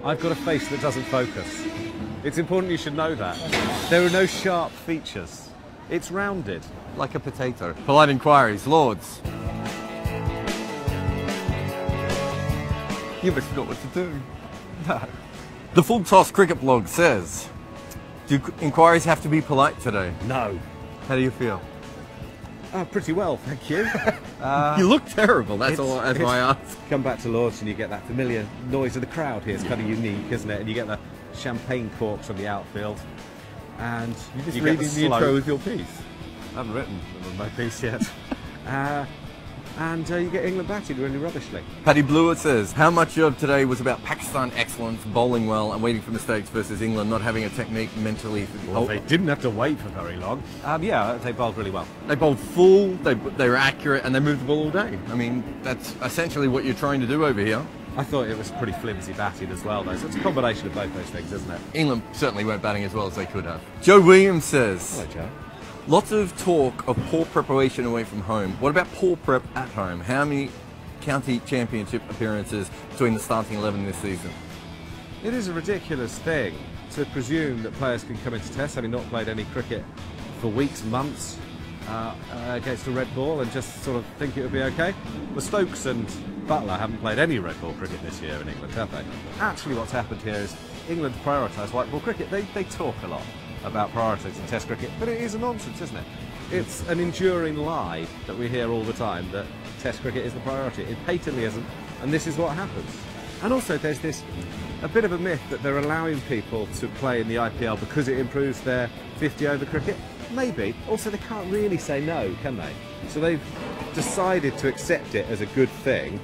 I've got a face that doesn't focus. It's important you should know that. There are no sharp features. It's rounded. Like a potato. Polite inquiries, Lords. You must know what to do. No. The Full Toss Cricket Blog says, do inquiries have to be polite today? No. How do you feel? Pretty well, thank you. You look terrible, that's why I asked. Come back to Lords and you get that familiar noise of the crowd here. It's kind of unique, isn't it? And you get the champagne corks from the outfield. And You're just you reading get the intro with your piece. I haven't written my piece yet. And you get England batted really rubbishly. Paddy Blewett says, how much of today was about Pakistan excellence, bowling well and waiting for mistakes versus England not having a technique mentally? Well, they didn't have to wait for very long. Yeah, they bowled really well. They bowled full, they were accurate and they moved the ball all day. I mean, that's essentially what you're trying to do over here. I thought it was pretty flimsy batting as well, though. So it's a combination of both those things, isn't it? England certainly weren't batting as well as they could have. Joe Williams says, Hello, Joe. Lots of talk of poor preparation away from home. What about poor prep at home? How many county championship appearances between the starting 11 this season? It is a ridiculous thing to presume that players can come into tests having not played any cricket for weeks, months against a red ball and just sort of think it would be okay. Well, Stokes and Butler haven't played any red ball cricket this year in England, have they? Actually, what's happened here is England prioritise white ball cricket. They talk a lot about priorities in Test cricket, but it is a nonsense, isn't it? It's an enduring lie that we hear all the time that Test cricket is the priority. It patently isn't, and this is what happens. And also there's a bit of a myth that they're allowing people to play in the IPL because it improves their 50-over cricket. Maybe. Also, they can't really say no, can they? So they've decided to accept it as a good thing.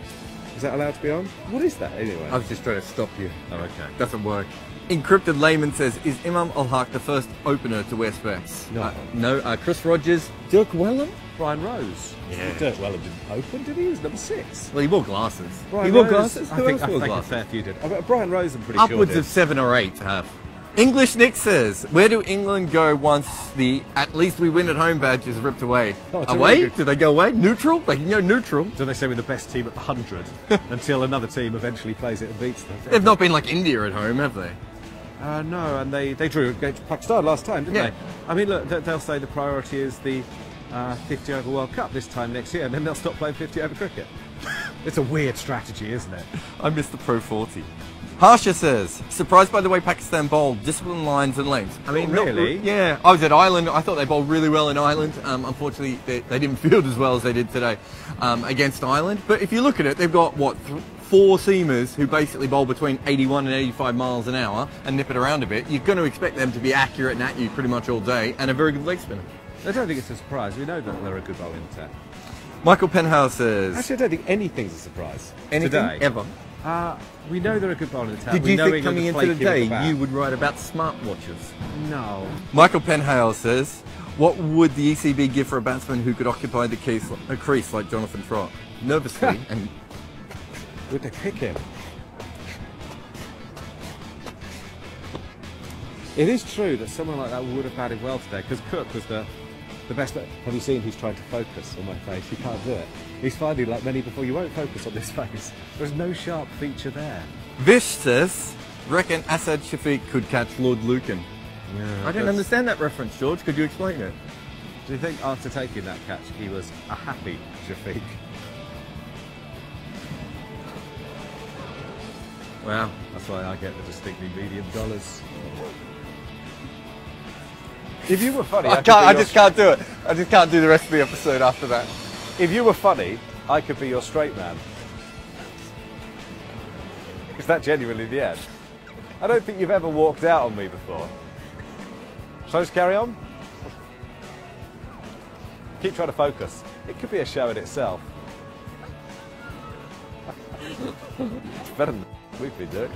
Is that allowed to be on? What is that, anyway? I was just trying to stop you. Oh, okay. Doesn't work. Encrypted Layman says, is Imam Ul-Haq the first opener to wear specs? No. Chris Rogers, Dirk Wellham? Brian Rose. Yeah. Dirk Wellham didn't open, did he? He was number 6. Well, he wore glasses. Brian he wore Rose, glasses? I Who think, else wore a glasses? fair few did. Brian Rose, I'm pretty sure Upwards did. of 7 or 8 have. English Nick says, where do England go once the at least we win at home badge is ripped away? Oh, it's a away? really good- Do they go away? Neutral? They can go neutral. So they say we're the best team at the 100 until another team eventually plays it and beats them. They've not been like India at home, have they? No, and they drew against Pakistan last time, didn't Yeah. they? I mean, look, they'll say the priority is the 50-over World Cup this time next year, and then they'll stop playing 50-over cricket. It's a weird strategy, isn't it? I missed the Pro 40. Harsha says, surprised by the way Pakistan bowled, discipline lines and lengths. I mean, really? Yeah, I was at Ireland. I thought they bowled really well in Ireland. Unfortunately, they didn't field as well as they did today against Ireland. But if you look at it, they've got, what, 4 seamers who basically bowl between 81 and 85 miles an hour and nip it around a bit. You're going to expect them to be accurate and at you pretty much all day, and a very good leg spinner. I don't think it's a surprise. We know that they're a good bowling attack. Michael Penhouse says, Actually, I don't think anything's a surprise. anything today. ever. We know they're a good bowling attack. Did We you know think England coming are into the flaky with day bat. you would write about smartwatches? No. Michael Penhale says, what would the ECB give for a batsman who could occupy the crease like Jonathan Trott? Nervously, and Would they pick him? It is true that someone like that would have batted well today, because Cook was the best. Have you seen he's trying to focus on my face? He can't do it. He's finding, like many before, you won't focus on this face. There's no sharp feature there. Vish says, reckon Asad Shafiq could catch Lord Lucan. Yeah, I don't understand that reference, George. Could you explain it? Do you think after taking that catch he was a happy Shafiq? Wow. That's why I get the distinctly medium dollars. If you were funny, I just can't do it. I just can't do the rest of the episode after that. If you were funny, I could be your straight man. Is that genuinely the end? I don't think you've ever walked out on me before. Shall I just carry on? Keep trying to focus. It could be a show in itself. It's better than we've been doing.